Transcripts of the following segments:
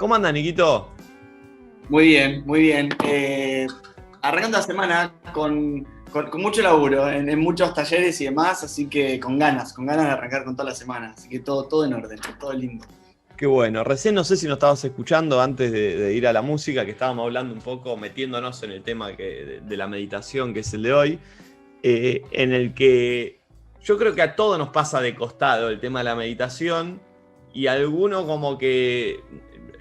¿Cómo anda, Niquito? Muy bien, muy bien. Arrancando la semana con mucho laburo en muchos talleres y demás, así que con ganas de arrancar con toda la semana. Así que todo en orden, todo lindo. Qué bueno. Recién no sé si nos estabas escuchando antes de ir a la música, que estábamos hablando un poco, metiéndonos en el tema de la meditación, que es el de hoy, en el que yo creo que a todos nos pasa de costado el tema de la meditación y alguno como que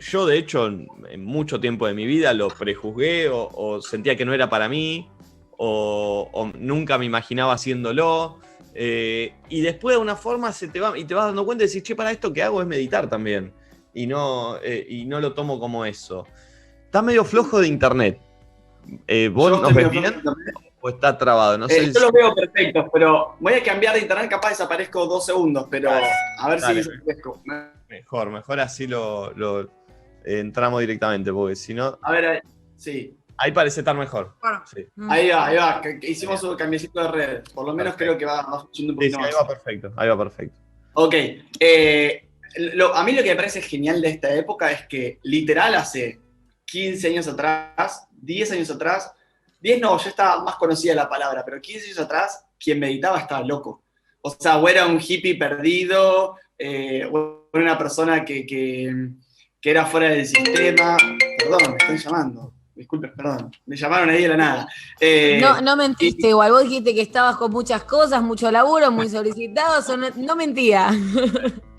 yo de hecho en mucho tiempo de mi vida lo prejuzgué o sentía que no era para mí o nunca me imaginaba haciéndolo. Y después de una forma te vas dando cuenta y decís, che, para esto que hago es meditar también. Y no lo tomo como eso. Está medio flojo de internet. ¿Vos Yo nos estoy ves medio flojo bien de internet. o está trabado? No sé Yo si... los veo perfectos, pero voy a cambiar de internet, capaz desaparezco 2 segundos, pero Dale, a ver si dale, desaparezco. mejor así lo entramos directamente, porque si no, A ver, sí. ahí parece estar mejor. Bueno. Sí, Ahí va, que hicimos un cambiecito de redes. Por lo menos creo perfecto. que va escuchando un Sí, poquito sí, ahí más. va perfecto, ahí va perfecto. Ok, a mí lo que me parece genial de esta época es que literal hace 15 años atrás, 10 años atrás, 10 no, ya estaba más conocida la palabra, pero 15 años atrás, quien meditaba estaba loco. O sea, o era un hippie perdido, o era una persona que era fuera del sistema. Perdón, me están llamando. Disculpen, perdón. Me llamaron ahí de la nada. No mentiste, igual vos dijiste que estabas con muchas cosas, mucho laburo, muy solicitado, no mentía.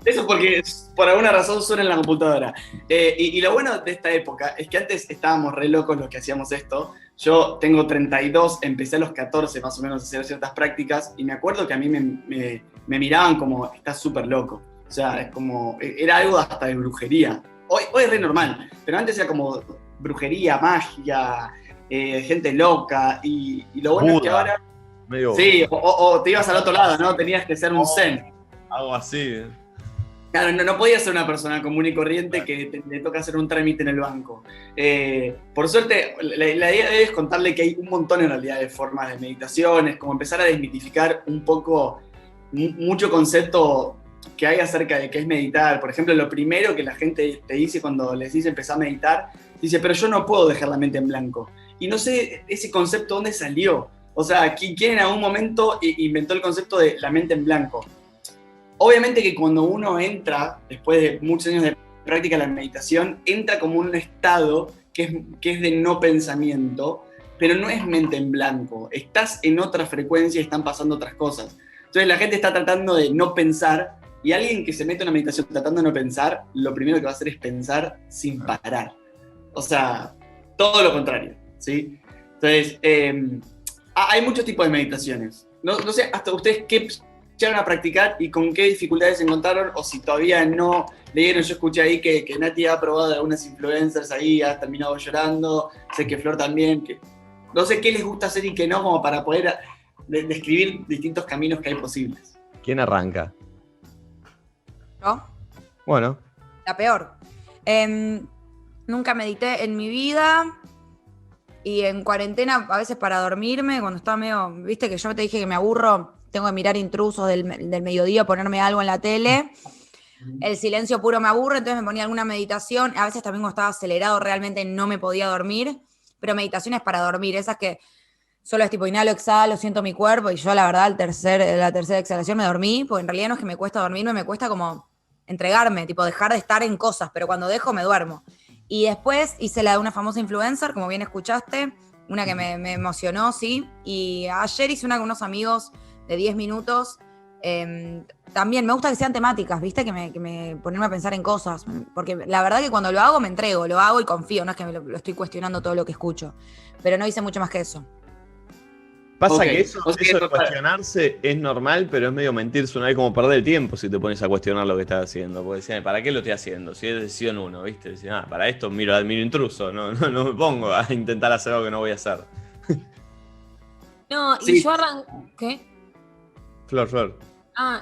Eso porque por alguna razón suena en la computadora. Y lo bueno de esta época es que antes estábamos re locos los que hacíamos esto. Yo tengo 32, empecé a los 14 más o menos a hacer ciertas prácticas y me acuerdo que a mí me miraban como, estás súper loco. O sea, es como, era algo hasta de brujería. Hoy es re normal, pero antes era como brujería, magia, gente loca y lo bueno es que Buda, ahora... medio... Sí, o te ibas al otro lado, ¿no? Tenías que ser un zen. Algo así. Claro, no podía ser una persona común y corriente que le toca hacer un trámite en el banco. Por suerte, la idea es contarle que hay un montón en realidad de formas de meditaciones, como empezar a desmitificar un poco mucho concepto que hay acerca de qué es meditar. Por ejemplo, lo primero que la gente te dice cuando les dice empezar a meditar, dice, pero yo no puedo dejar la mente en blanco. Y no sé ese concepto dónde salió. O sea, ¿quién en algún momento inventó el concepto de la mente en blanco? Obviamente que cuando uno entra, después de muchos años de práctica de la meditación, entra como un estado que es de no pensamiento, pero no es mente en blanco. Estás en otra frecuencia y están pasando otras cosas. Entonces la gente está tratando de no pensar y alguien que se mete en una meditación tratando de no pensar, lo primero que va a hacer es pensar sin parar. O sea, todo lo contrario, ¿sí? Entonces, hay muchos tipos de meditaciones. No sé, hasta ustedes qué llegaron a practicar y con qué dificultades se encontraron, o si todavía no leyeron. Yo escuché ahí que Nati ha probado de algunas influencers ahí, ha terminado llorando, sé que Flor también, no sé qué les gusta hacer y qué no, como para poder describir distintos caminos que hay posibles. ¿Quién arranca? ¿No? Bueno. La peor. Nunca medité en mi vida y en cuarentena, a veces para dormirme, cuando estaba medio, viste que yo te dije que me aburro, tengo que mirar intrusos del mediodía, ponerme algo en la tele. El silencio puro me aburre, entonces me ponía alguna meditación. A veces también cuando estaba acelerado realmente no me podía dormir, pero meditaciones para dormir, esas que solo es tipo inhalo, exhalo, siento mi cuerpo y yo la verdad la tercera exhalación me dormí, porque en realidad no es que me cuesta dormirme, me cuesta como entregarme, tipo dejar de estar en cosas, pero cuando dejo me duermo. Y después hice la de una famosa influencer, como bien escuchaste, una que me emocionó, sí, y ayer hice una con unos amigos de 10 minutos. También me gusta que sean temáticas, ¿viste? Que me ponerme a pensar en cosas, porque la verdad que cuando lo hago me entrego, lo hago y confío, no es que lo estoy cuestionando todo lo que escucho, pero no hice mucho más que eso. Pasa Okay. que eso de cuestionarse es normal, pero es medio mentirse una vez, como perder el tiempo si te pones a cuestionar lo que estás haciendo. Porque decían, ¿para qué lo estoy haciendo? Si es decisión uno, ¿viste? Decían, para esto miro intruso, no me pongo a intentar hacer algo que no voy a hacer. No, sí. Y yo arranqué. Flor.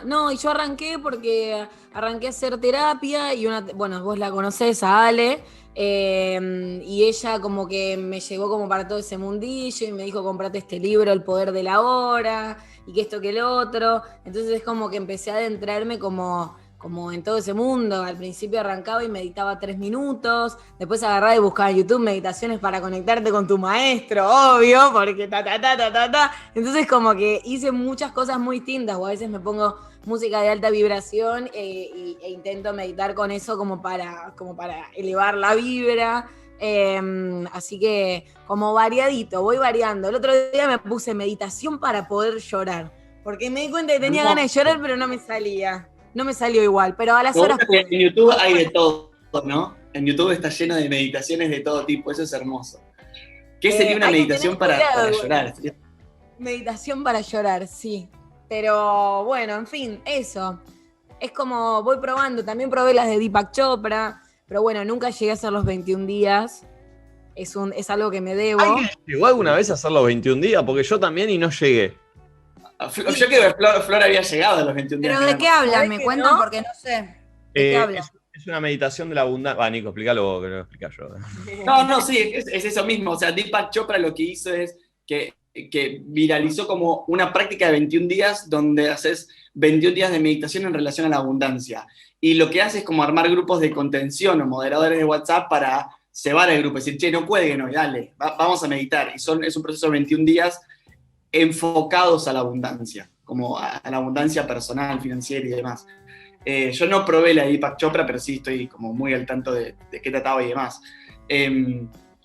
No, y yo arranqué porque arranqué a hacer terapia y bueno, vos la conocés, a Ale, y ella como que me llevó como para todo ese mundillo y me dijo, comprate este libro, El poder de la hora, y que esto que el otro. Entonces es como que empecé a adentrarme como como en todo ese mundo. Al principio arrancaba y meditaba 3 minutos, después agarraba y buscaba en YouTube meditaciones para conectarte con tu maestro, obvio, porque ta. Entonces como que hice muchas cosas muy distintas, o a veces me pongo música de alta vibración e intento meditar con eso como para elevar la vibra. Así que como variadito, voy variando. El otro día me puse meditación para poder llorar, porque me di cuenta que tenía ganas de llorar, pero no me salía. No me salió igual, pero a las horas pude. En YouTube hay de todo, ¿no? En YouTube está lleno de meditaciones de todo tipo, eso es hermoso. ¿Qué sería una meditación para llorar? Meditación para llorar, sí. Pero bueno, en fin, eso. Es como voy probando, también probé las de Deepak Chopra, pero bueno, nunca llegué a hacer los 21 días. Es algo que me debo. ¿Alguien llegó alguna vez a hacer los 21 días? Porque yo también y no llegué. Yo creo que Flor había llegado a los 21 días. ¿Pero de qué hablan? ¿Me cuentan? ¿No? Porque no sé. ¿De qué hablan? Es una meditación de la abundancia. Nico, explícalo vos, que lo voy a explicar yo. No, sí, es eso mismo. O sea, Deepak Chopra lo que hizo es que viralizó como una práctica de 21 días donde haces 21 días de meditación en relación a la abundancia. Y lo que hace es como armar grupos de contención o moderadores de WhatsApp para cebar el grupo. Es decir, che, no cuelguen hoy, dale, vamos a meditar. Y es un proceso de 21 días enfocados a la abundancia, como a la abundancia personal, financiera y demás. Yo no probé la de Deepak Chopra, pero sí estoy como muy al tanto de qué trataba y demás.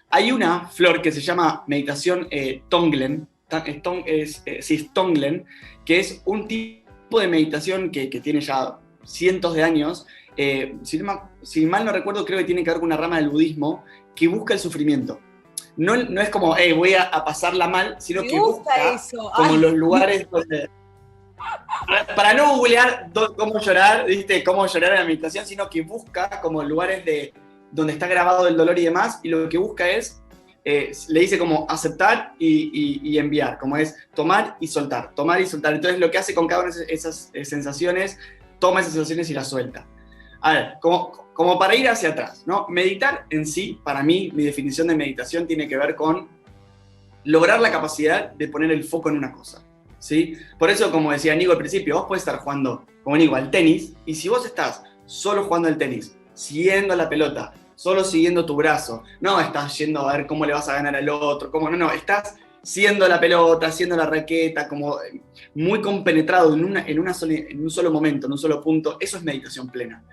Hay una, Flor, que se llama meditación Tonglen, Tonglen, que es un tipo de meditación que tiene ya cientos de años. Si mal no recuerdo, creo que tiene que ver con una rama del budismo que busca el sufrimiento. No es como, voy a pasarla mal, sino que busca eso. como los lugares donde... Para no googlear cómo llorar, ¿viste? Cómo llorar en la meditación, sino que busca como lugares donde está grabado el dolor y demás, y lo que busca es, le dice como aceptar y enviar, como es tomar y soltar, tomar y soltar. Entonces lo que hace con cada una de esas sensaciones, toma esas sensaciones y las suelta. A ver, como para ir hacia atrás, ¿no? Meditar en sí, para mí, mi definición de meditación tiene que ver con lograr la capacidad de poner el foco en una cosa, ¿sí? Por eso, como decía Nico al principio, vos podés estar jugando, como Nico, al tenis, y si vos estás solo jugando al tenis, siguiendo la pelota, solo siguiendo tu brazo, no estás yendo a ver cómo le vas a ganar al otro, estás siguiendo la pelota, haciendo la raqueta, como muy compenetrado en un solo momento, en un solo punto. Eso es meditación plena.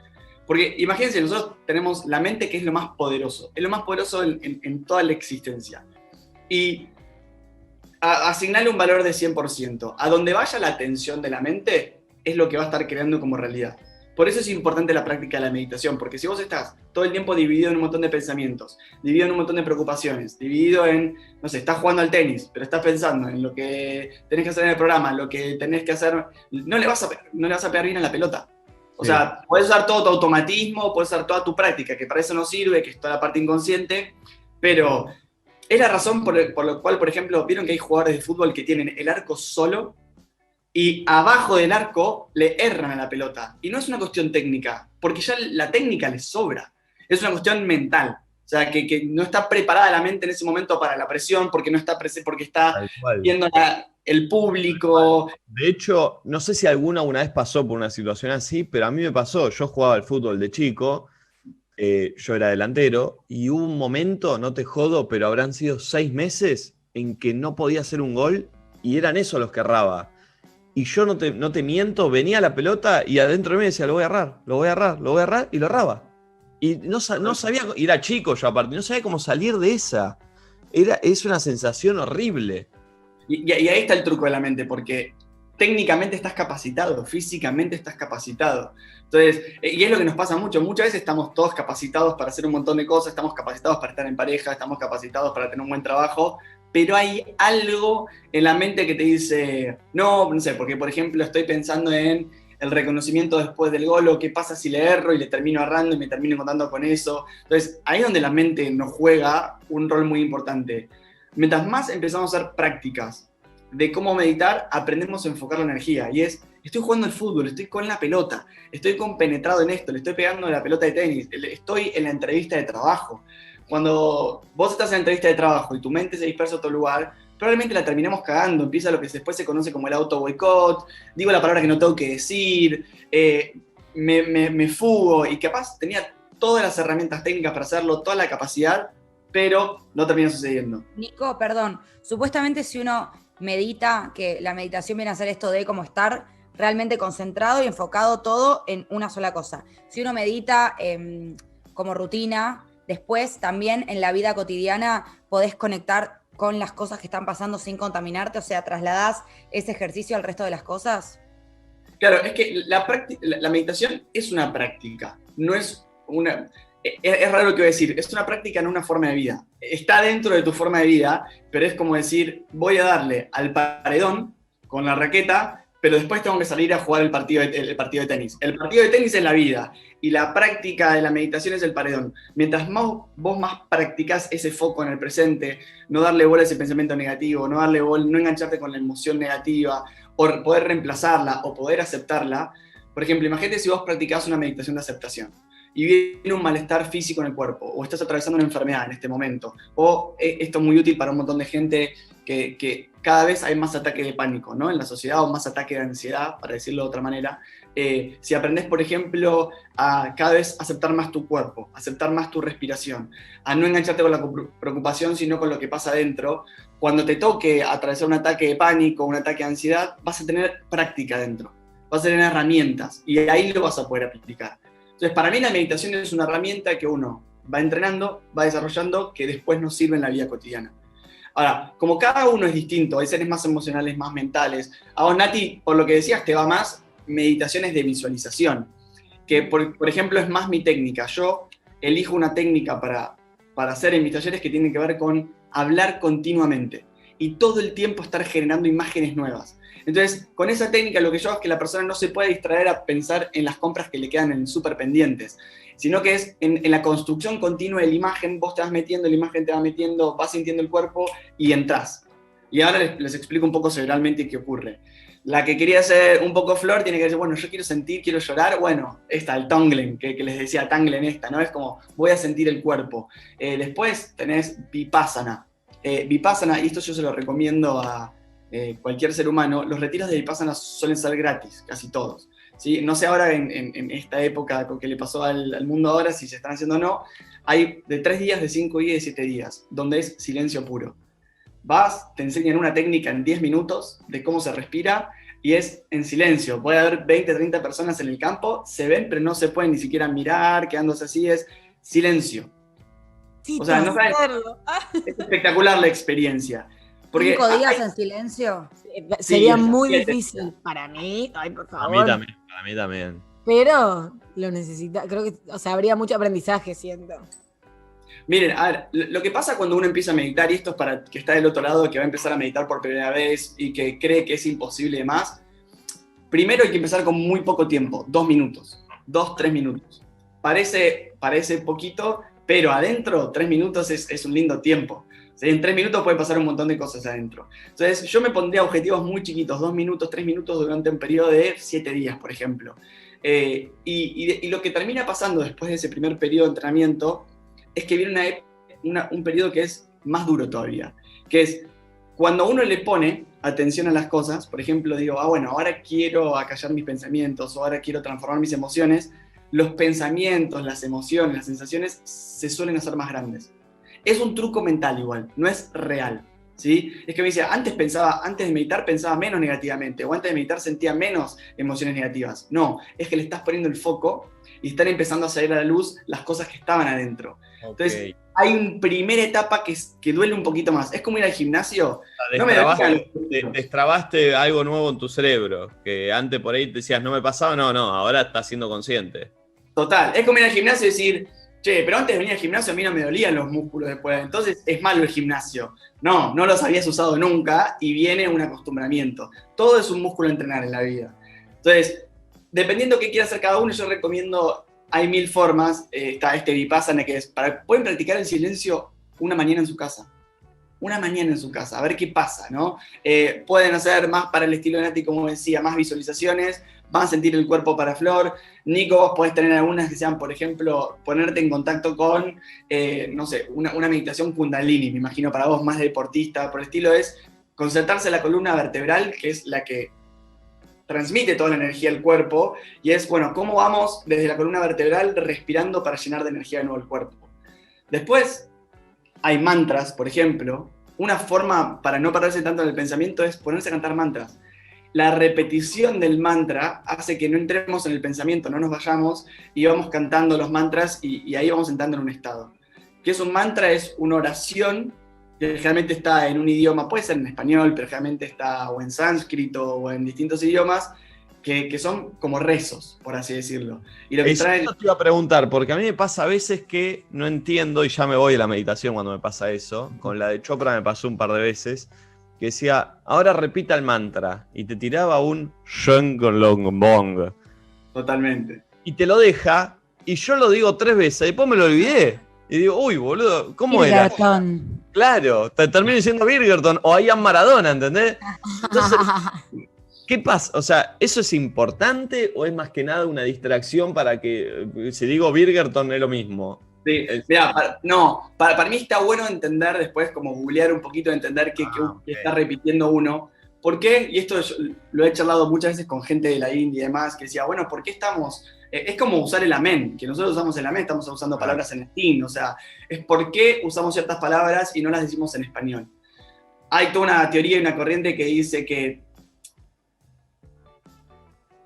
Porque imagínense, nosotros tenemos la mente, que es lo más poderoso, es lo más poderoso en toda la existencia. Y asignarle un valor de 100%. A donde vaya la atención de la mente, es lo que va a estar creando como realidad. Por eso es importante la práctica de la meditación, porque si vos estás todo el tiempo dividido en un montón de pensamientos, dividido en un montón de preocupaciones, dividido en, no sé, estás jugando al tenis, pero estás pensando en lo que tenés que hacer en el programa, lo que tenés que hacer, no le vas a pegar bien a la pelota. O sea, puedes usar todo tu automatismo, puedes usar toda tu práctica, que para eso no sirve, que es toda la parte inconsciente, pero es la razón por la cual, por ejemplo, vieron que hay jugadores de fútbol que tienen el arco solo y abajo del arco le erran a la pelota. Y no es una cuestión técnica, porque ya la técnica les sobra. Es una cuestión mental. O sea, que no está preparada la mente en ese momento para la presión, porque no está porque está viendo el público. De hecho, no sé si alguna vez pasó por una situación así, pero a mí me pasó. Yo jugaba al fútbol de chico, yo era delantero, y hubo un momento, no te jodo, pero habrán sido 6 meses en que no podía hacer un gol, y eran esos los que erraba. Y yo no te miento, venía la pelota y adentro de mí decía, lo voy a errar, y lo erraba. Y no sabía, y era chico yo aparte, no sabía cómo salir de esa. Es una sensación horrible. Y ahí está el truco de la mente, porque técnicamente estás capacitado, físicamente estás capacitado. Entonces, y es lo que nos pasa mucho, muchas veces estamos todos capacitados para hacer un montón de cosas, estamos capacitados para estar en pareja, estamos capacitados para tener un buen trabajo, pero hay algo en la mente que te dice, no sé, porque por ejemplo estoy pensando en el reconocimiento después del gol, o qué pasa si le erro y le termino errando y me termino encontrando con eso. Entonces, ahí es donde la mente nos juega un rol muy importante. Mientras más empezamos a hacer prácticas de cómo meditar, aprendemos a enfocar la energía. Y estoy jugando al fútbol, estoy con la pelota, estoy compenetrado en esto, le estoy pegando la pelota de tenis, estoy en la entrevista de trabajo. Cuando vos estás en la entrevista de trabajo y tu mente se dispersa a otro lugar, probablemente la terminemos cagando, empieza lo que después se conoce como el auto boicot, digo la palabra que no tengo que decir, me fugo y capaz tenía todas las herramientas técnicas para hacerlo, toda la capacidad, pero no termina sucediendo. Nico, perdón, supuestamente si uno medita, que la meditación viene a ser esto de como estar realmente concentrado y enfocado todo en una sola cosa. Si uno medita como rutina, después también en la vida cotidiana podés conectar con las cosas que están pasando sin contaminarte, o sea, trasladás ese ejercicio al resto de las cosas. Claro, es que la meditación es una práctica, no es una... Es raro lo que voy a decir, es una práctica, no una forma de vida. Está dentro de tu forma de vida, pero es como decir, voy a darle al paredón con la raqueta, pero después tengo que salir a jugar el partido de tenis. El partido de tenis es la vida, y la práctica de la meditación es el paredón. Mientras vos más practicás ese foco en el presente, no darle bola a ese pensamiento negativo, no darle bola, no engancharte con la emoción negativa, o poder reemplazarla, o poder aceptarla. Por ejemplo, imagínate si vos practicás una meditación de aceptación, y viene un malestar físico en el cuerpo, o estás atravesando una enfermedad en este momento, o esto es muy útil para un montón de gente que cada vez hay más ataque de pánico, ¿no? En la sociedad, o más ataque de ansiedad, para decirlo de otra manera. Si aprendes, por ejemplo, a cada vez aceptar más tu cuerpo, aceptar más tu respiración, a no engancharte con la preocupación, sino con lo que pasa adentro, cuando te toque atravesar un ataque de pánico, un ataque de ansiedad, vas a tener práctica adentro, vas a tener herramientas, y ahí lo vas a poder aplicar. Entonces, para mí la meditación es una herramienta que uno va entrenando, va desarrollando, que después nos sirve en la vida cotidiana. Ahora, como cada uno es distinto, hay seres más emocionales, más mentales. A vos, Nati, por lo que decías, te va más meditaciones de visualización, que por ejemplo es más mi técnica. Yo elijo una técnica para hacer en mis talleres que tiene que ver con hablar continuamente y todo el tiempo estar generando imágenes nuevas. Entonces, con esa técnica lo que yo hago es que la persona no se puede distraer a pensar en las compras que le quedan en súper pendientes, sino que es en la construcción continua de la imagen, vos te vas metiendo, la imagen te va metiendo, vas sintiendo el cuerpo y entras. Y ahora les explico un poco cerebralmente qué ocurre. La que quería ser un poco Flor tiene que decir, bueno, yo quiero sentir, quiero llorar, bueno, el Tonglen, que les decía Tanglen ¿no? Es como, voy a sentir el cuerpo. Después tenés Vipassana. Vipassana, y esto yo se lo recomiendo a cualquier ser humano, los retiros de Vipassana suelen ser gratis, casi todos. ¿Sí? No sé ahora en esta época con que le pasó al mundo ahora, si se están haciendo o no, hay de 3 días, de 5 días, de 7 días, donde es silencio puro. Vas, te enseñan una técnica en 10 minutos de cómo se respira y es en silencio. Puede haber 20, 30 personas en el campo, se ven, pero no se pueden ni siquiera mirar, quedándose así, es silencio. Sí, o sea, no saben, es espectacular la experiencia. Porque 5 días en silencio. Sería sí, muy 7 difícil para mí. Ay, por Para favor. mí también. Pero lo necesita. Creo que, o sea, habría mucho aprendizaje, siento. Miren, a ver, lo que pasa cuando uno empieza a meditar, y esto es para que está del otro lado, que va a empezar a meditar por primera vez y que cree que es imposible y demás, primero hay que empezar con muy poco tiempo, 2 minutos, 2, 3 minutos. Parece poquito, pero adentro 3 minutos es un lindo tiempo. ¿Sí? En 3 minutos puede pasar un montón de cosas adentro. Entonces yo me pondría objetivos muy chiquitos, 2 minutos, 3 minutos durante un periodo de 7 días, por ejemplo. Y lo que termina pasando después de ese primer periodo de entrenamiento es que viene un periodo que es más duro todavía, que es cuando uno le pone atención a las cosas, por ejemplo, digo, bueno, ahora quiero acallar mis pensamientos, o ahora quiero transformar mis emociones, los pensamientos, las emociones, las sensaciones se suelen hacer más grandes. Es un truco mental igual, no es real, ¿sí? Es que me decía, antes de meditar pensaba menos negativamente, o antes de meditar sentía menos emociones negativas. No, es que le estás poniendo el foco y están empezando a salir a la luz las cosas que estaban adentro. Okay. Entonces, hay una primera etapa que duele un poquito más. Es como ir al gimnasio. Destrabaste algo nuevo en tu cerebro, que antes por ahí te decías, no me pasaba, no, ahora estás siendo consciente. Total, es como ir al gimnasio y decir, che, pero antes de venir al gimnasio a mí no me dolían los músculos después, entonces es malo el gimnasio. No los habías usado nunca y viene un acostumbramiento. Todo es un músculo a entrenar en la vida. Entonces, dependiendo qué quiera hacer cada uno, yo recomiendo, hay 1000 formas. Está Vipassana, que es pueden practicar el silencio una mañana en su casa. Una mañana en su casa, a ver qué pasa, ¿no? Pueden hacer más para el estilo de Nati, como decía, más visualizaciones, van a sentir el cuerpo para Flor. Nico, vos podés tener algunas que sean, por ejemplo, ponerte en contacto con, no sé, una meditación Kundalini, me imagino para vos, más de deportista, por el estilo es concentrarse en la columna vertebral, que es la que transmite toda la energía al cuerpo, y es, bueno, cómo vamos desde la columna vertebral respirando para llenar de energía de nuevo el cuerpo. Después, hay mantras, por ejemplo. Una forma para no perderse tanto en el pensamiento es ponerse a cantar mantras. La repetición del mantra hace que no entremos en el pensamiento, no nos vayamos y vamos cantando los mantras y ahí vamos entrando en un estado. ¿Qué es un mantra? Es una oración que generalmente está en un idioma, puede ser en español, pero generalmente está o en sánscrito o en distintos idiomas, que son como rezos, por así decirlo. Y lo que Eso te iba a preguntar, porque a mí me pasa a veces que no entiendo, y ya me voy a la meditación cuando me pasa eso. Con la de Chopra me pasó un par de veces, que decía, ahora repita el mantra, y te tiraba un Shengonglongbong. Totalmente. Y te lo deja, y yo lo digo 3 veces, y después me lo olvidé. Y digo, uy, boludo, ¿cómo era? Birgerton. Claro, te termino diciendo Birgerton o Ian Maradona, ¿entendés? Entonces, ¿qué pasa? O sea, ¿eso es importante o es más que nada una distracción para que, si digo Birgerton, es lo mismo? Sí, mirá, para mí está bueno entender después, como googlear un poquito, entender qué está repitiendo uno. ¿Por qué? Y esto lo he charlado muchas veces con gente de la India y demás, que decía, bueno, ¿por qué estamos...? Es como usar el amén, que nosotros usamos el amén, estamos usando palabras en latín, o sea, es por qué usamos ciertas palabras y no las decimos en español. Hay toda una teoría y una corriente que dice que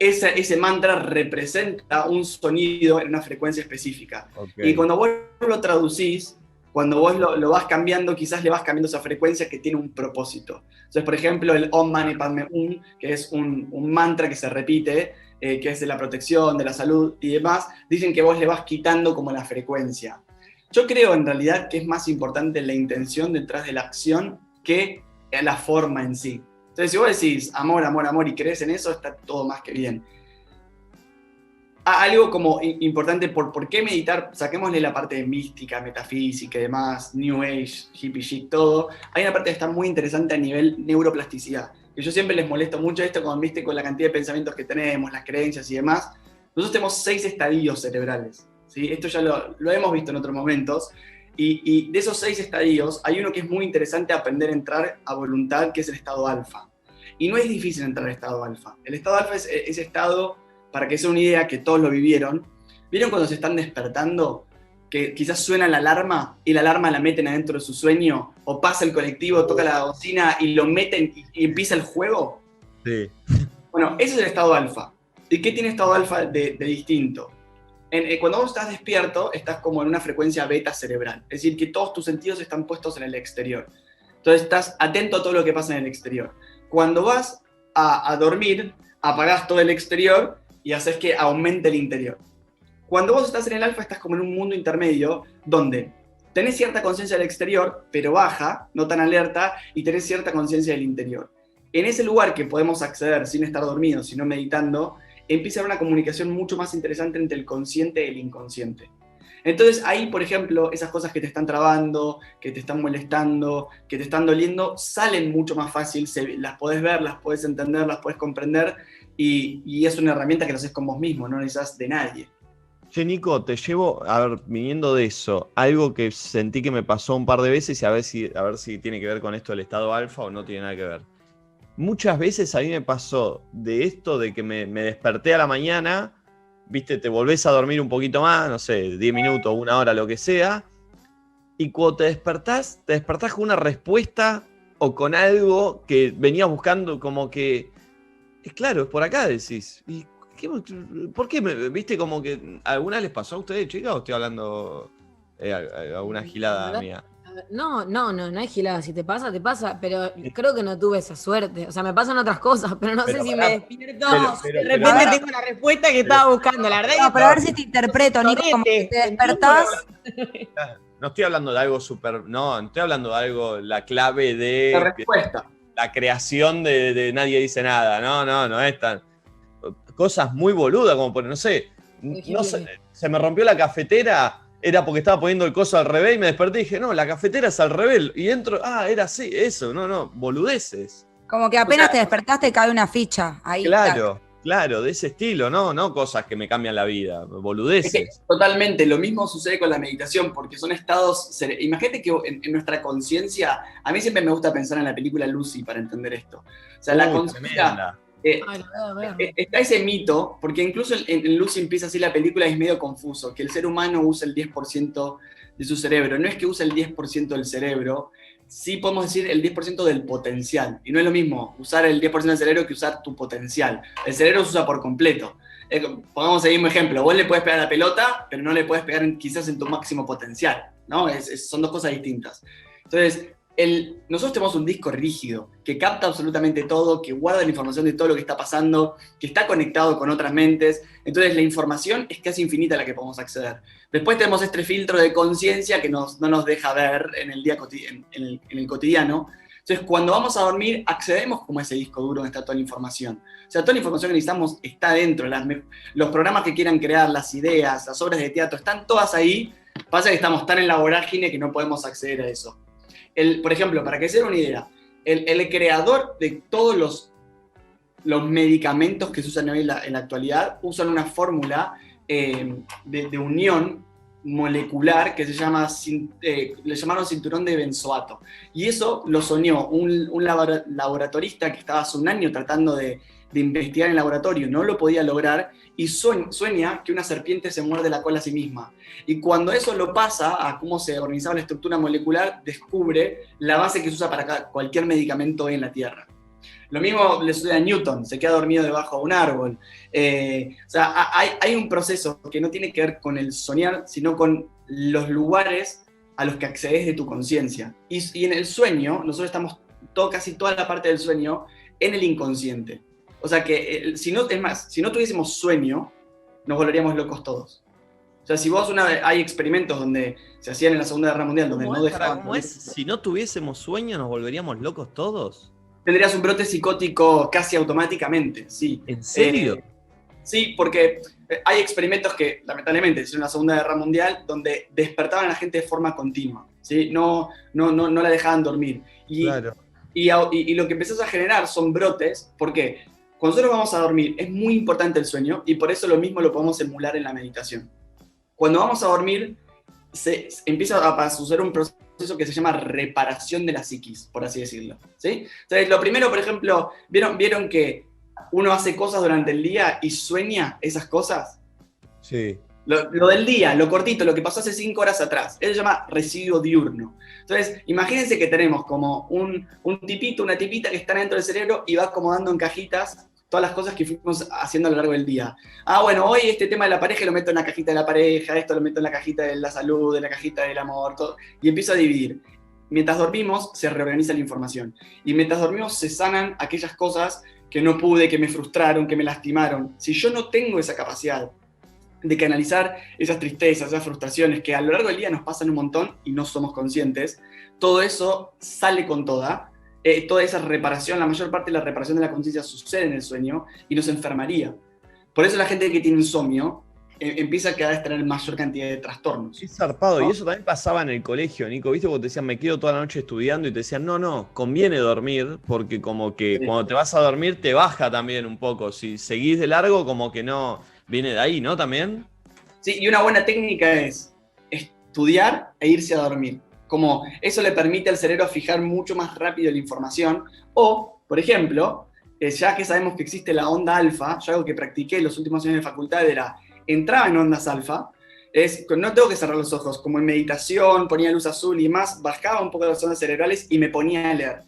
ese mantra representa un sonido en una frecuencia específica. Okay. Y cuando vos lo traducís, cuando vos lo vas cambiando, quizás le vas cambiando esa frecuencia que tiene un propósito. Entonces, por ejemplo, el Om Mani Padme Hum, que es un mantra que se repite, que es de la protección, de la salud y demás, dicen que vos le vas quitando como la frecuencia. Yo creo en realidad que es más importante la intención detrás de la acción que la forma en sí. Entonces, si vos decís amor, amor, amor y crees en eso, está todo más que bien. Algo como importante, ¿por qué meditar? Saquémosle la parte de mística, metafísica y demás, New Age, hippie shit, todo. Hay una parte que está muy interesante a nivel neuroplasticidad. Que yo siempre les molesto mucho esto cuando viste con la cantidad de pensamientos que tenemos, las creencias y demás. Nosotros tenemos 6 estadios cerebrales, ¿sí? Esto ya lo hemos visto en otros momentos. Y de esos 6 estadios, hay uno que es muy interesante aprender a entrar a voluntad, que es el estado alfa. Y no es difícil entrar al estado alfa. El estado alfa es ese estado, para que sea una idea que todos lo vivieron. ¿Vieron cuando se están despertando? Que quizás suena la alarma y la alarma la meten adentro de su sueño, o pasa el colectivo, toca la bocina y lo meten y empieza el juego. Sí. Bueno, ese es el estado alfa. ¿Y qué tiene estado alfa de distinto? Cuando vos estás despierto, estás como en una frecuencia beta cerebral. Es decir, que todos tus sentidos están puestos en el exterior. Entonces estás atento a todo lo que pasa en el exterior. Cuando vas a dormir, apagás todo el exterior y haces que aumente el interior. Cuando vos estás en el alfa, estás como en un mundo intermedio donde tenés cierta conciencia del exterior, pero baja, no tan alerta, y tenés cierta conciencia del interior. En ese lugar que podemos acceder sin estar dormidos, sino meditando, empieza a haber una comunicación mucho más interesante entre el consciente y el inconsciente. Entonces ahí, por ejemplo, esas cosas que te están trabando, que te están molestando, que te están doliendo, salen mucho más fácil, las podés ver, las podés entender, las podés comprender, y es una herramienta que lo haces con vos mismo, no necesitas de nadie. Che, Nico, te llevo, a ver, viniendo de eso, algo que sentí que me pasó un par de veces y a ver si tiene que ver con esto del estado alfa o no tiene nada que ver. Muchas veces a mí me pasó de esto de que me desperté a la mañana, viste, te volvés a dormir un poquito más, no sé, 10 minutos, 1 hora, lo que sea, y cuando te despertás con una respuesta o con algo que venías buscando, como que, claro, es por acá, decís, ¿y por qué? ¿Viste como que alguna les pasó a ustedes, chicas, o estoy hablando alguna gilada mía? No es gilada. Si te pasa, pero creo que no tuve esa suerte. O sea, me pasan otras cosas, pero no sé si me despierto. De repente tengo la respuesta que estaba buscando. La verdad no, pero a ver si te interpreto, Nico, como que te despertás. No estoy hablando de algo súper. No estoy hablando de algo, la clave de. La respuesta. La creación de nadie dice nada. No es tan. Cosas muy boludas, como por, no sé, se me rompió la cafetera. Era porque estaba poniendo el coso al revés y me desperté y dije, no, la cafetera es al revés. Y entro, era así, eso, no, boludeces. Como que apenas te despertaste cae una ficha ahí. Claro, de ese estilo, no cosas que me cambian la vida, boludeces. Es que, totalmente, lo mismo sucede con la meditación, porque son estados, imagínate que en nuestra conciencia, a mí siempre me gusta pensar en la película Lucy para entender esto. O sea, la conciencia Está ese mito, porque incluso en Lucy empieza así la película y es medio confuso, que el ser humano usa el 10% de su cerebro. No es que usa el 10% del cerebro, sí podemos decir el 10% del potencial. Y no es lo mismo usar el 10% del cerebro que usar tu potencial. El cerebro se usa por completo. Pongamos ahí un ejemplo. Vos le puedes pegar a la pelota, pero no le puedes pegar quizás en tu máximo potencial, ¿no? Son dos cosas distintas. Entonces, nosotros tenemos un disco rígido que capta absolutamente todo, que guarda la información de todo lo que está pasando, que está conectado con otras mentes. Entonces la información es casi infinita a la que podemos acceder. Después tenemos este filtro de conciencia que no nos deja ver en el cotidiano. Entonces cuando vamos a dormir accedemos como a ese disco duro donde está toda la información. O sea, toda la información que necesitamos está dentro. Los programas que quieran crear, las ideas, las obras de teatro, están todas ahí. Pasa que estamos tan en la vorágine que no podemos acceder a eso. Por ejemplo, para que se den una idea, el creador de todos los medicamentos que se usan hoy en la actualidad usan una fórmula de unión molecular que le llamaron cinturón de benzoato. Y eso lo soñó un laboratorista que estaba hace un año tratando de investigar en el laboratorio, no lo podía lograr, y sueña que una serpiente se muerde la cola a sí misma. Y cuando eso lo pasa a cómo se organizaba la estructura molecular, descubre la base que se usa para cualquier medicamento hoy en la Tierra. Lo mismo le sucede a Newton, se queda dormido debajo de un árbol. O sea, hay un proceso que no tiene que ver con el soñar, sino con los lugares a los que accedes de tu conciencia. Y en el sueño, nosotros estamos casi toda la parte del sueño en el inconsciente. O sea que, si no tuviésemos sueño, nos volveríamos locos todos. O sea, si vos hay experimentos donde se hacían en la Segunda Guerra Mundial, donde no dejaban... ¿Cómo es? Si no tuviésemos sueño, ¿nos volveríamos locos todos? Tendrías un brote psicótico casi automáticamente, sí. ¿En serio? Sí, porque hay experimentos que, lamentablemente, se hicieron en la Segunda Guerra Mundial, donde despertaban a la gente de forma continua, ¿sí? No la dejaban dormir. Claro. Y lo que empezás a generar son brotes, ¿por qué? Cuando nosotros vamos a dormir es muy importante el sueño y por eso lo mismo lo podemos emular en la meditación. Cuando vamos a dormir se empieza a suceder un proceso que se llama reparación de la psiquis, por así decirlo, ¿sí? Entonces, lo primero, por ejemplo, ¿vieron que uno hace cosas durante el día y sueña esas cosas? Sí. Lo del día, lo cortito, lo que pasó hace 5 horas atrás, eso se llama residuo diurno. Entonces, imagínense que tenemos como un tipito, una tipita que está dentro del cerebro y va acomodando en cajitas todas las cosas que fuimos haciendo a lo largo del día. Bueno, hoy este tema de la pareja lo meto en la cajita de la pareja, esto lo meto en la cajita de la salud, en la cajita del amor, todo, y empiezo a dividir. Mientras dormimos, se reorganiza la información. Y mientras dormimos, se sanan aquellas cosas que no pude, que me frustraron, que me lastimaron. Si yo no tengo esa capacidad de canalizar esas tristezas, esas frustraciones que a lo largo del día nos pasan un montón y no somos conscientes, todo eso sale con toda esa reparación, la mayor parte de la reparación de la conciencia sucede en el sueño y nos enfermaría. Por eso la gente que tiene insomnio empieza cada vez a tener mayor cantidad de trastornos. Es zarpado, ¿no? Y eso también pasaba en el colegio, Nico, ¿viste? Cuando te decían, me quedo toda la noche estudiando y te decían, no, conviene dormir, porque como que cuando te vas a dormir te baja también un poco. Si seguís de largo, como que no, viene de ahí, ¿no? También. Sí, y una buena técnica es estudiar e irse a dormir. Como eso le permite al cerebro fijar mucho más rápido la información. O, por ejemplo, ya que sabemos que existe la onda alfa, yo algo que practiqué en los últimos años de facultad era, entraba en ondas alfa, no tengo que cerrar los ojos, como en meditación, ponía luz azul y más, bajaba un poco las ondas cerebrales y me ponía a leer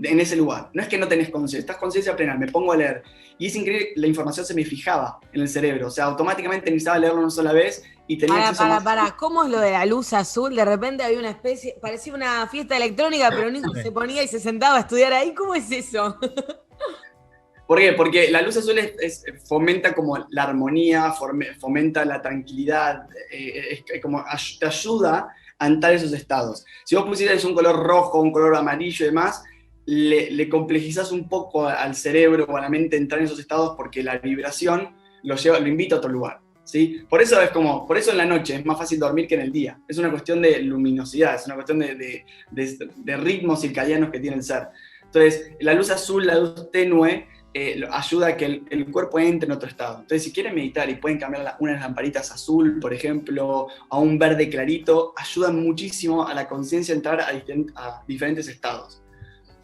en ese lugar. No es que no tenés conciencia, estás conciencia plena, me pongo a leer. Y es increíble, la información se me fijaba en el cerebro, o sea, automáticamente necesitaba leerlo una sola vez y tenía acceso Para, ¿cómo es lo de la luz azul? De repente había una especie, parecía una fiesta electrónica, pero Nico se ponía y se sentaba a estudiar ahí. ¿Cómo es eso? ¿Por qué? Porque la luz azul fomenta como la armonía, fomenta la tranquilidad, como te ayuda a entrar en esos estados. Si vos pusieras un color rojo, un color amarillo y demás, le complejizás un poco al cerebro o a la mente entrar en esos estados porque la vibración lo invita a otro lugar, ¿sí? Por eso en la noche es más fácil dormir que en el día. Es una cuestión de luminosidad, es una cuestión de ritmos circadianos que tiene el ser. Entonces, la luz azul, la luz tenue, ayuda a que el cuerpo entre en otro estado. Entonces, si quieren meditar y pueden cambiar unas lamparitas azul, por ejemplo, a un verde clarito, ayudan muchísimo a la conciencia a entrar a diferentes estados.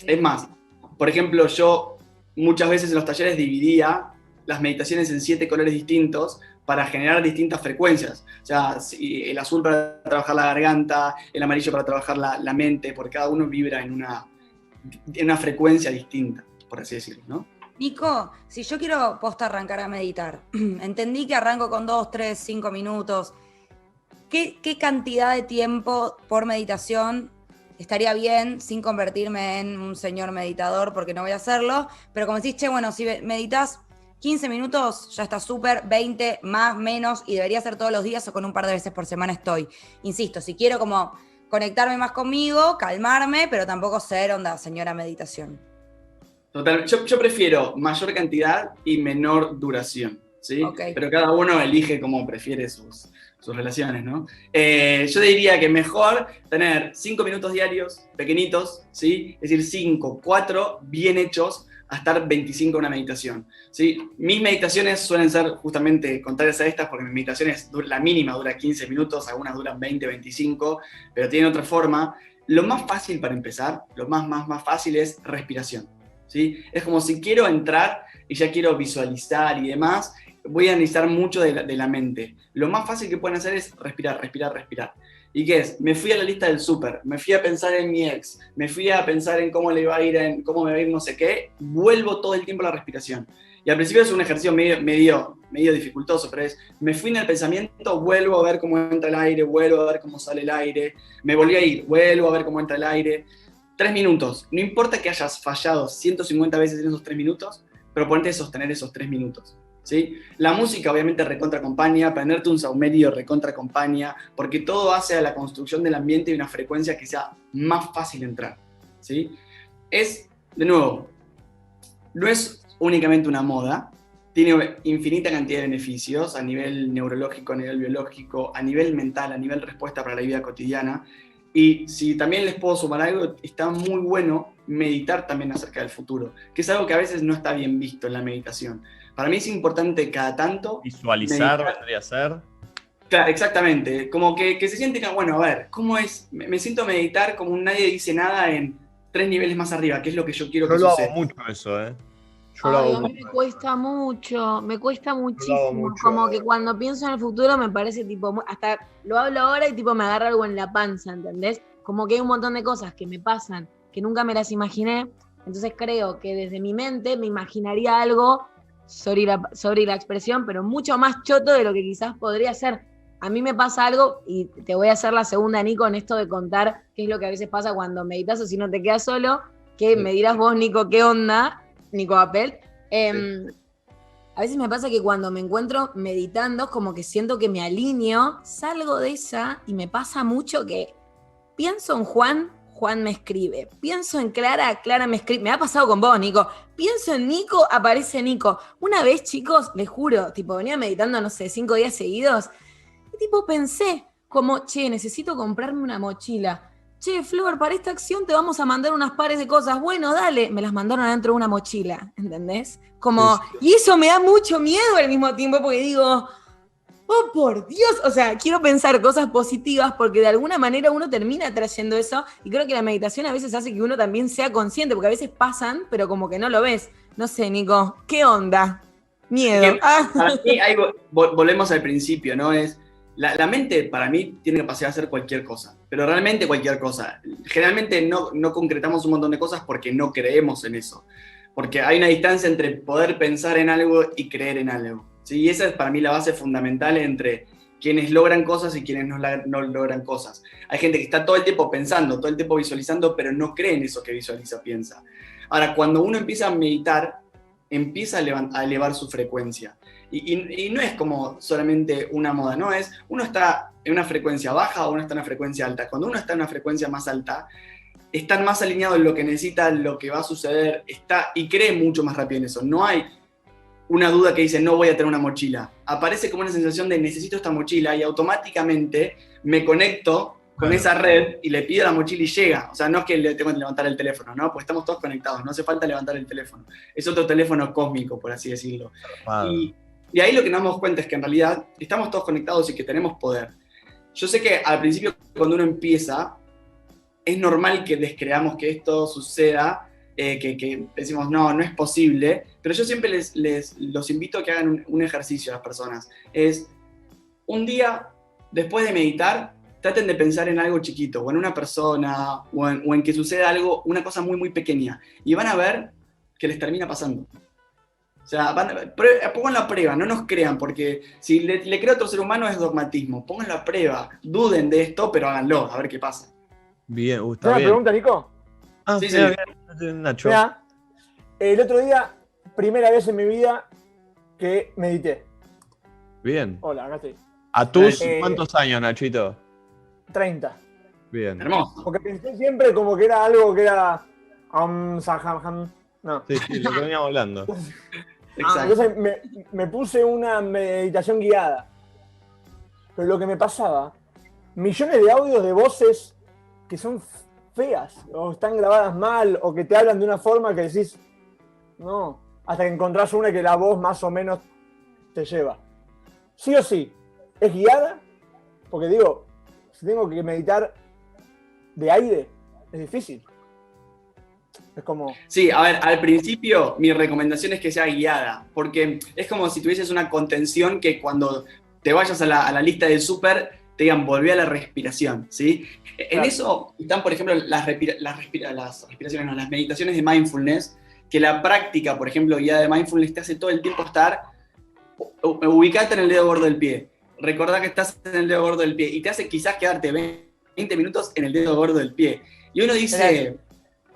Es más, por ejemplo, yo muchas veces en los talleres dividía las meditaciones en 7 colores distintos para generar distintas frecuencias. O sea, el azul para trabajar la garganta, el amarillo para trabajar la mente, porque cada uno vibra en una frecuencia distinta, por así decirlo, ¿no? Nico, si yo quiero posta arrancar a meditar, entendí que arranco con 2, 3, 5 minutos. ¿Qué cantidad de tiempo por meditación estaría bien sin convertirme en un señor meditador, porque no voy a hacerlo? Pero como decís, che, bueno, si meditas 15 minutos, ya está súper, 20, más, menos, y debería ser todos los días o con un par de veces por semana estoy. Insisto, si quiero como conectarme más conmigo, calmarme, pero tampoco ser onda señora meditación. Total, yo prefiero mayor cantidad y menor duración, ¿sí? Okay. Pero cada uno elige cómo prefiere sus relaciones, ¿no? Yo diría que mejor tener 5 minutos diarios, pequeñitos, ¿sí? Es decir, 5, 4 bien hechos, a estar 25 en una meditación, ¿sí? Mis meditaciones suelen ser justamente contrarias a estas, porque mis meditaciones, la mínima dura 15 minutos, algunas duran 20, 25, pero tienen otra forma. Lo más fácil para empezar, lo más fácil es respiración, ¿sí? Es como si quiero entrar y ya quiero visualizar y demás, voy a necesitar mucho de la mente. Lo más fácil que pueden hacer es respirar. ¿Y qué es? Me fui a la lista del súper, me fui a pensar en mi ex, me fui a pensar en cómo le va a ir, cómo me va a ir no sé qué, vuelvo todo el tiempo a la respiración. Y al principio es un ejercicio medio dificultoso, pero es, me fui en el pensamiento, vuelvo a ver cómo entra el aire, vuelvo a ver cómo sale el aire, me volví a ir, vuelvo a ver cómo entra el aire. 3 minutos, no importa que hayas fallado 150 veces en esos 3 minutos, pero ponte a sostener esos 3 minutos. ¿Sí? La música obviamente recontra acompaña, prenderte un saumerio recontra acompaña, porque todo hace a la construcción del ambiente y una frecuencia que sea más fácil entrar, ¿sí? Es, de nuevo, no es únicamente una moda, tiene infinita cantidad de beneficios a nivel neurológico, a nivel biológico, a nivel mental, a nivel respuesta para la vida cotidiana. Y si también les puedo sumar algo, está muy bueno meditar también acerca del futuro, que es algo que a veces no está bien visto en la meditación. Para mí es importante cada tanto visualizar, vendría a ser. Claro, exactamente. Como que se sienten, bueno, a ver, ¿cómo es? Me siento meditar como un nadie dice nada en 3 niveles más arriba, que es lo que yo quiero que suceda. Yo lo hago mucho eso, ¿eh? A mí me cuesta mucho, me cuesta muchísimo. Como que cuando pienso en el futuro me parece tipo, hasta lo hablo ahora y tipo me agarra algo en la panza, ¿entendés? Como que hay un montón de cosas que me pasan, que nunca me las imaginé. Entonces creo que desde mi mente me imaginaría algo, sorry la expresión, pero mucho más choto de lo que quizás podría ser. A mí me pasa algo, y te voy a hacer la segunda, Nico, en esto de contar qué es lo que a veces pasa cuando meditas o si no te quedas solo, que me dirás vos, Nico, ¿qué onda? Nico Appelt. A veces me pasa que cuando me encuentro meditando es como que siento que me alineo, salgo de esa y me pasa mucho que pienso en Juan me escribe, pienso en Clara me escribe, me ha pasado con vos, Nico, pienso en Nico, aparece Nico. Una vez, chicos, les juro, tipo venía meditando, no sé, 5 días seguidos y tipo pensé como, che, necesito comprarme una mochila. Che, Flor, para esta acción te vamos a mandar unas pares de cosas. Bueno, dale. Me las mandaron adentro de una mochila, ¿entendés? Como, sí. Y eso me da mucho miedo al mismo tiempo porque digo, oh, por Dios. O sea, quiero pensar cosas positivas porque de alguna manera uno termina trayendo eso y creo que la meditación a veces hace que uno también sea consciente porque a veces pasan, pero como que no lo ves. No sé, Nico, ¿qué onda? Miedo. Para mí, volvemos al principio, ¿no? Es... La mente, para mí, tiene capacidad de hacer cualquier cosa, pero realmente cualquier cosa. Generalmente no concretamos un montón de cosas porque no creemos en eso, porque hay una distancia entre poder pensar en algo y creer en algo, ¿sí? Y esa es para mí la base fundamental entre quienes logran cosas y quienes no logran cosas. Hay gente que está todo el tiempo pensando, todo el tiempo visualizando, pero no cree en eso que visualiza, piensa. Ahora, cuando uno empieza a meditar, empieza a elevar su frecuencia. Y no es como solamente una moda, no es, uno está en una frecuencia baja o uno está en una frecuencia alta. Cuando uno está en una frecuencia más alta, está más alineado en lo que necesita, lo que va a suceder, y cree mucho más rápido en eso. No hay una duda que dice, no voy a tener una mochila. Aparece como una sensación de necesito esta mochila y automáticamente me conecto con esa red y le pido la mochila y llega. O sea, no es que le tengo que levantar el teléfono, ¿no? Pues estamos todos conectados, no hace falta levantar el teléfono. Es otro teléfono cósmico, por así decirlo. Y ahí lo que nos damos cuenta es que en realidad estamos todos conectados y que tenemos poder. Yo sé que al principio cuando uno empieza, es normal que descreamos que esto suceda que decimos, no es posible, pero yo siempre los invito a que hagan un ejercicio a las personas. Es un día, después de meditar, traten de pensar en algo chiquito, o en una persona, o en que suceda algo, una cosa muy, muy pequeña, y van a ver que les termina pasando. O sea, pónganlo a prueba, no nos crean, porque si le crea a otro ser humano es dogmatismo. Pónganlo a prueba, duden de esto, pero háganlo, a ver qué pasa. Bien, está ¿Una bien. pregunta, Nico? Ah, Sí, bien, Nacho. Mirá, el otro día, primera vez en mi vida que medité. Bien. Hola, acá estoy. ¿A tus Eh, cuántos años, Nachito? 30. Bien. Hermoso. Porque pensé siempre como que era algo que era... No. Sí, lo que veníamos hablando. Exacto. Entonces me puse una meditación guiada. Pero lo que me pasaba, millones de audios de voces que son feas, o están grabadas mal, o que te hablan de una forma que decís, no, hasta que encontrás una que la voz más o menos te lleva. Sí o sí, es guiada, porque digo, si tengo que meditar de aire, es difícil. Es como... Sí, a ver, al principio mi recomendación es que sea guiada, porque es como si tuvieses una contención que cuando te vayas a la lista del súper te digan, volví a la respiración, ¿sí? En Claro. eso están, por ejemplo, las meditaciones de mindfulness, que la práctica, por ejemplo, guiada de mindfulness te hace todo el tiempo estar, ubicate en el dedo gordo del pie, recordá que estás en el dedo gordo del pie, y te hace quizás quedarte 20 minutos en el dedo gordo del pie. Y uno dice...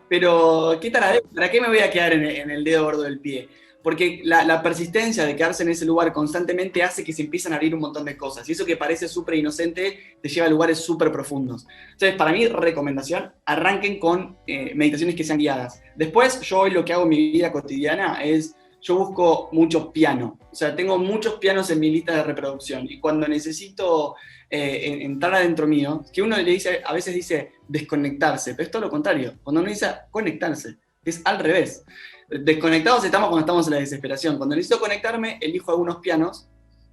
Pero, ¿qué tal? ¿Para qué me voy a quedar en el dedo gordo del pie? Porque la persistencia de quedarse en ese lugar constantemente hace que se empiezan a abrir un montón de cosas. Y eso que parece súper inocente te lleva a lugares súper profundos. Entonces, para mí, recomendación, arranquen con meditaciones que sean guiadas. Después, yo hoy lo que hago en mi vida cotidiana es, yo busco mucho piano. O sea, tengo muchos pianos en mi lista de reproducción. Y cuando necesito entrar adentro mío, que uno le dice, a veces dice desconectarse, pero es todo lo contrario. Cuando uno dice conectarse, es al revés. Desconectados estamos cuando estamos en la desesperación. Cuando necesito conectarme, elijo algunos pianos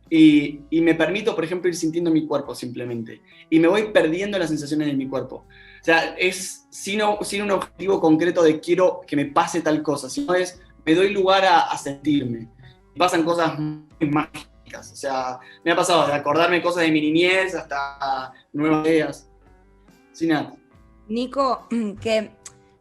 y me permito, por ejemplo, ir sintiendo mi cuerpo simplemente. Y me voy perdiendo las sensaciones de mi cuerpo. O sea, es sin un objetivo concreto de quiero que me pase tal cosa, sino es me doy lugar a sentirme. Y pasan cosas muy mágicas. O sea, me ha pasado de acordarme cosas de mi niñez hasta nuevas ideas. Sin nada. Nico, que,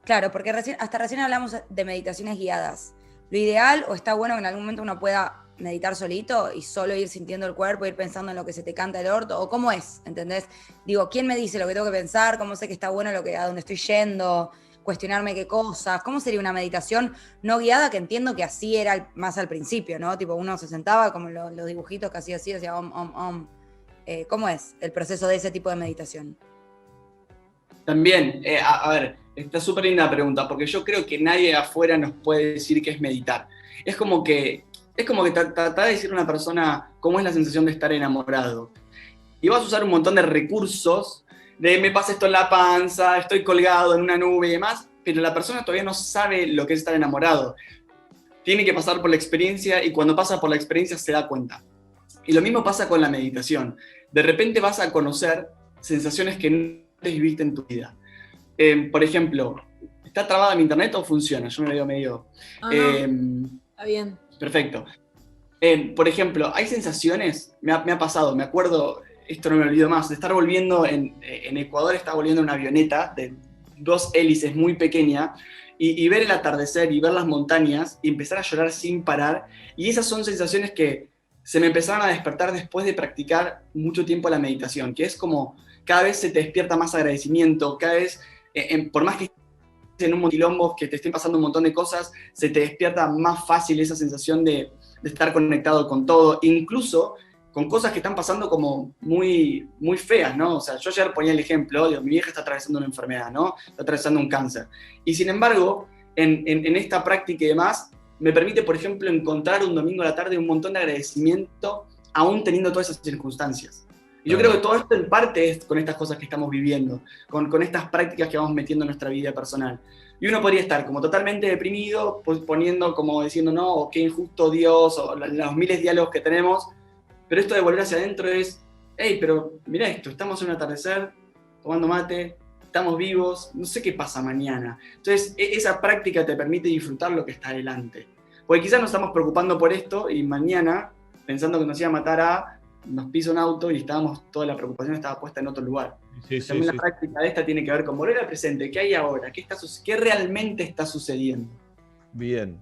claro, porque hasta recién hablamos de meditaciones guiadas. Lo ideal, o está bueno que en algún momento uno pueda meditar solito y solo ir sintiendo el cuerpo, ir pensando en lo que se te canta el orto, o cómo es, ¿entendés? Digo, ¿quién me dice lo que tengo que pensar? ¿Cómo sé que está bueno a dónde estoy yendo? Cuestionarme qué cosas. ¿Cómo sería una meditación no guiada? Que entiendo que así era más al principio, ¿no? Tipo, uno se sentaba como los dibujitos que hacía así, hacía om. ¿Cómo es el proceso de ese tipo de meditación? También, a ver, está súper linda la pregunta, porque yo creo que nadie de afuera nos puede decir qué es meditar. Es como que tratar de decirle a una persona cómo es la sensación de estar enamorado. Y vas a usar un montón de recursos, de me pasa esto en la panza, estoy colgado en una nube y demás, pero la persona todavía no sabe lo que es estar enamorado. Tiene que pasar por la experiencia y cuando pasa por la experiencia se da cuenta. Y lo mismo pasa con la meditación. De repente vas a conocer sensaciones que no viviste en tu vida. Por ejemplo, ¿está trabada mi internet o funciona? Yo me veo medio... Está bien. Perfecto. Por ejemplo, hay sensaciones, me ha pasado, me acuerdo, esto no me olvido más, de estar volviendo en Ecuador, estaba volviendo en una avioneta de 2 hélices muy pequeña y ver el atardecer y ver las montañas y empezar a llorar sin parar. Y esas son sensaciones que se me empezaron a despertar después de practicar mucho tiempo la meditación, que es como cada vez se te despierta más agradecimiento, cada vez, por más que estés en un quilombo, que te estén pasando un montón de cosas, se te despierta más fácil esa sensación de estar conectado con todo, incluso con cosas que están pasando como muy, muy feas, ¿no? O sea, yo ayer ponía el ejemplo, mi vieja está atravesando una enfermedad, ¿no? Está atravesando un cáncer. Y sin embargo, en esta práctica y demás, me permite, por ejemplo, encontrar un domingo a la tarde un montón de agradecimiento, aún teniendo todas esas circunstancias. Y yo creo que todo esto en parte es con estas cosas que estamos viviendo, con estas prácticas que vamos metiendo en nuestra vida personal. Y uno podría estar como totalmente deprimido, pues poniendo como diciendo, no, qué injusto Dios, o los miles de diálogos que tenemos, pero esto de volver hacia adentro es, hey, pero mira esto, estamos en un atardecer, tomando mate, estamos vivos, no sé qué pasa mañana. Entonces, esa práctica te permite disfrutar lo que está adelante. Porque quizás nos estamos preocupando por esto y mañana, pensando que nos iba a matar nos pisa un auto y toda la preocupación estaba puesta en otro lugar. También la práctica de esta tiene que ver con volver al presente. ¿Qué hay ahora? ¿Qué realmente está sucediendo? Bien.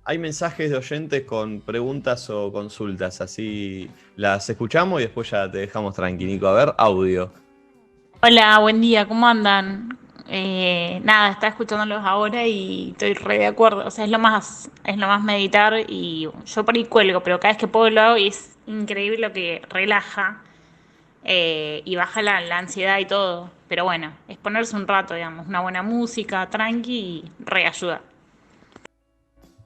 Hay mensajes de oyentes con preguntas o consultas, así las escuchamos y después ya te dejamos tranqui, Nico. A ver, audio. Hola, buen día, ¿cómo andan? Nada, estaba escuchándolos ahora y estoy re de acuerdo. O sea, es lo más meditar y yo por ahí cuelgo, pero cada vez que puedo lo hago y es increíble lo que relaja y baja la ansiedad y todo. Pero bueno, es ponerse un rato, digamos, una buena música, tranqui y reayuda.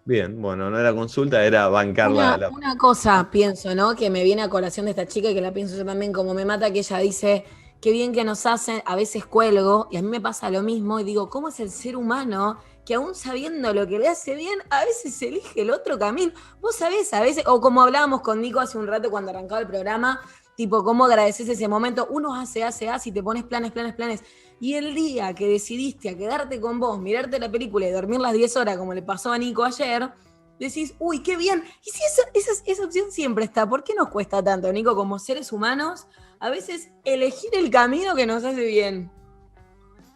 Bien, bueno, no era consulta, era bancarla. Una cosa pienso, ¿no? Que me viene a colación de esta chica y que la pienso yo también, como me mata que ella dice, qué bien que nos hacen, a veces cuelgo, y a mí me pasa lo mismo, y digo, ¿cómo es el ser humano que aún sabiendo lo que le hace bien, a veces elige el otro camino? Vos sabés, a veces, o como hablábamos con Nico hace un rato cuando arrancaba el programa, tipo, cómo agradeces ese momento, uno hace, y te pones planes, y el día que decidiste a quedarte con vos, mirarte la película y dormir las 10 horas, como le pasó a Nico ayer, decís, uy, qué bien. Y si esa opción siempre está, ¿por qué nos cuesta tanto, Nico, como seres humanos, a veces elegir el camino que nos hace bien?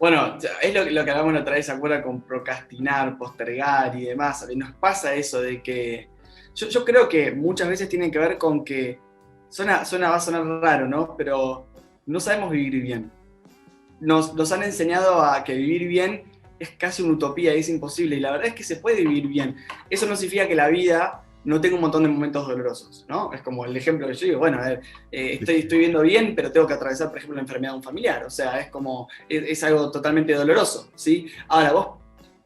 Bueno, es lo que hablamos la otra vez, ¿se acuerda? Con procrastinar, postergar y demás. A mí nos pasa eso de que... Yo creo que muchas veces tiene que ver con que... va a sonar raro, ¿no? Pero no sabemos vivir bien. Nos han enseñado a que vivir bien es casi una utopía, es imposible, y la verdad es que se puede vivir bien. Eso no significa que la vida no tenga un montón de momentos dolorosos, ¿no? Es como el ejemplo que yo digo, bueno, a ver, estoy viviendo bien, pero tengo que atravesar, por ejemplo, la enfermedad de un familiar, o sea, es como, es algo totalmente doloroso, ¿sí? Ahora,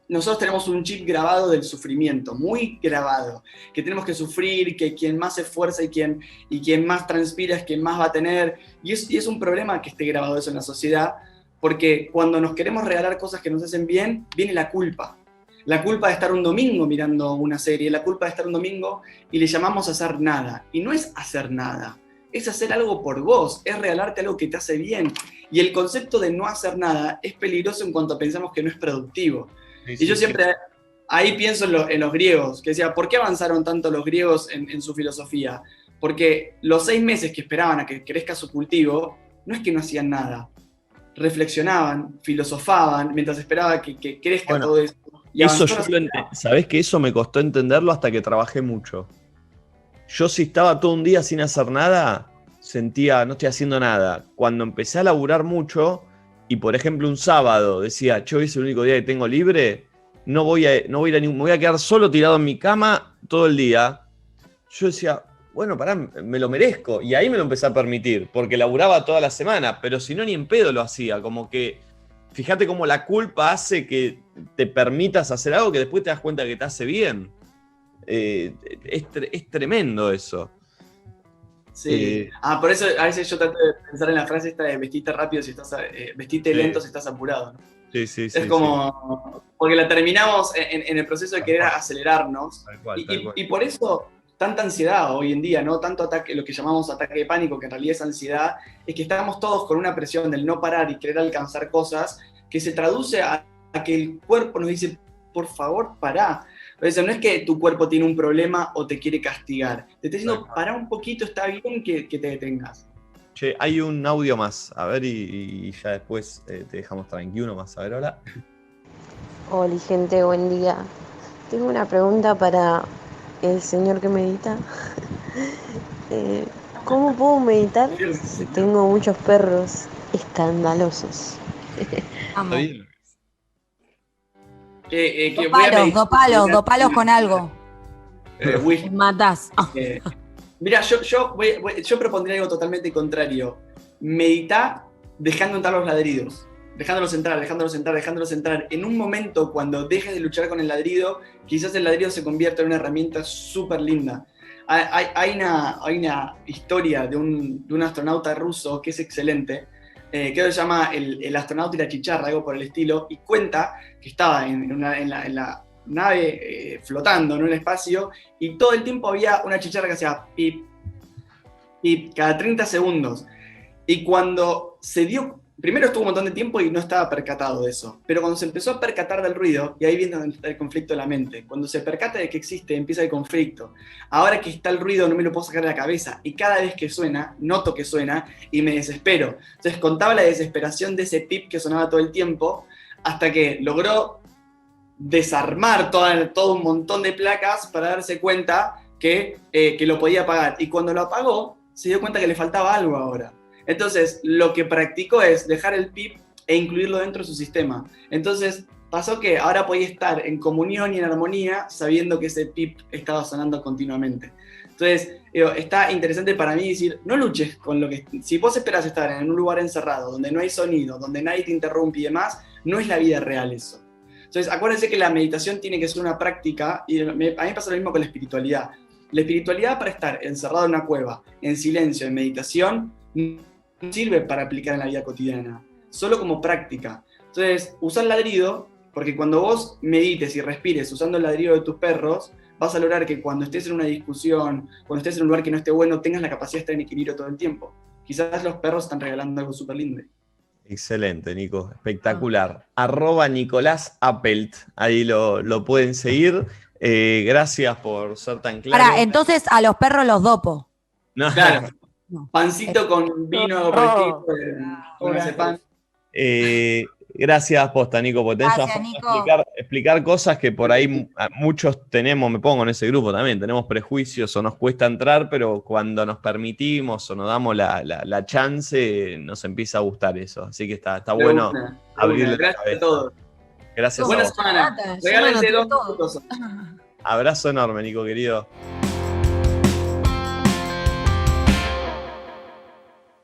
nosotros tenemos un chip grabado del sufrimiento, muy grabado, que tenemos que sufrir, que quien más se esfuerza y quien más transpira es quien más va a tener, y es un problema que esté grabado eso en la sociedad, porque cuando nos queremos regalar cosas que nos hacen bien, viene la culpa. La culpa de estar un domingo mirando una serie, la culpa de estar un domingo y le llamamos hacer nada. Y no es hacer nada, es hacer algo por vos, es regalarte algo que te hace bien. Y el concepto de no hacer nada es peligroso en cuanto pensamos que no es productivo. Sí, y yo siempre ahí pienso en los griegos, que decía, ¿por qué avanzaron tanto los griegos en su filosofía? Porque los 6 meses que esperaban a que crezca su cultivo, no es que no hacían nada. Reflexionaban, filosofaban, mientras esperaba que crezca todo eso. Eso sabés que eso me costó entenderlo hasta que trabajé mucho. Yo si estaba todo un día sin hacer nada, sentía, no estoy haciendo nada. Cuando empecé a laburar mucho, y por ejemplo un sábado decía, hoy es el único día que tengo libre, me voy a quedar solo tirado en mi cama todo el día. Yo decía, bueno, pará, me lo merezco. Y ahí me lo empecé a permitir, porque laburaba toda la semana, pero si no, ni en pedo lo hacía. Como que, fíjate cómo la culpa hace que te permitas hacer algo que después te das cuenta que te hace bien. Es tremendo eso. Sí. Por eso a veces yo trato de pensar en la frase esta de vestite rápido si estás, vestite lento si estás apurado, ¿no? Sí. Es como, porque la terminamos en el proceso de querer acelerarnos. Tal cual. Y por eso tanta ansiedad hoy en día, ¿no? Tanto ataque, lo que llamamos ataque de pánico, que en realidad es ansiedad, es que estamos todos con una presión del no parar y querer alcanzar cosas que se traduce a que el cuerpo nos dice, por favor, pará. O sea, no es que tu cuerpo tiene un problema o te quiere castigar. Te está diciendo, pará un poquito, está bien que te detengas. Che, hay un audio más. A ver, y ya después te dejamos tranquilo más. A ver, hola. Hola, gente, buen día. Tengo una pregunta para el señor que medita. ¿Cómo puedo meditar si tengo muchos perros escandalosos? Está bien. Dos palos con algo. Matás. Mira, yo propondría algo totalmente contrario. Meditar dejando entrar los ladridos. Dejándolos entrar. En un momento, cuando dejes de luchar con el ladrido, quizás el ladrido se convierta en una herramienta súper linda. Hay una historia de un astronauta ruso que es excelente, que se llama el astronauta y la chicharra, algo por el estilo, y cuenta que estaba en la nave flotando en un espacio, y todo el tiempo había una chicharra que hacía pip, pip, cada 30 segundos. Y cuando se dio primero estuvo un montón de tiempo y no estaba percatado de eso. Pero cuando se empezó a percatar del ruido, y ahí viene donde está el conflicto de la mente, cuando se percata de que existe, empieza el conflicto. Ahora que está el ruido, no me lo puedo sacar de la cabeza. Y cada vez que suena, noto que suena y me desespero. Entonces contaba la desesperación de ese pip que sonaba todo el tiempo, hasta que logró desarmar todo un montón de placas para darse cuenta que lo podía apagar. Y cuando lo apagó, se dio cuenta que le faltaba algo ahora. Entonces, lo que practicó es dejar el pip e incluirlo dentro de su sistema. Entonces, pasó que ahora podía estar en comunión y en armonía sabiendo que ese pip estaba sonando continuamente. Entonces, está interesante para mí decir, no luches con lo que... Si vos esperás estar en un lugar encerrado, donde no hay sonido, donde nadie te interrumpe y demás, no es la vida real eso. Entonces, acuérdense que la meditación tiene que ser una práctica, y a mí me pasa lo mismo con la espiritualidad. La espiritualidad para estar encerrado en una cueva, en silencio, en meditación, no sirve para aplicar en la vida cotidiana, solo como práctica. Entonces, usa el ladrido, porque cuando vos medites y respires usando el ladrido de tus perros, vas a lograr que cuando estés en una discusión, cuando estés en un lugar que no esté bueno, tengas la capacidad de estar en equilibrio todo el tiempo. Quizás los perros están regalando algo súper lindo. Excelente, Nico, espectacular. @Nicolás Appelt, ahí lo pueden seguir. Gracias por ser tan claro. Ahora, entonces a los perros los dopo. No. Claro, No. pancito con vino, con ese pan. Gracias, posta, Nico, porque tenés Gracias, una forma de Nico. explicar cosas que por ahí muchos tenemos, me pongo en ese grupo también, tenemos prejuicios o nos cuesta entrar, pero cuando nos permitimos o nos damos la chance, nos empieza a gustar eso. Así que está bueno abrirle la Gracias cabeza. a todos. Gracias a Buena vos. semana. Regálense 2 minutos. Abrazo enorme, Nico, querido.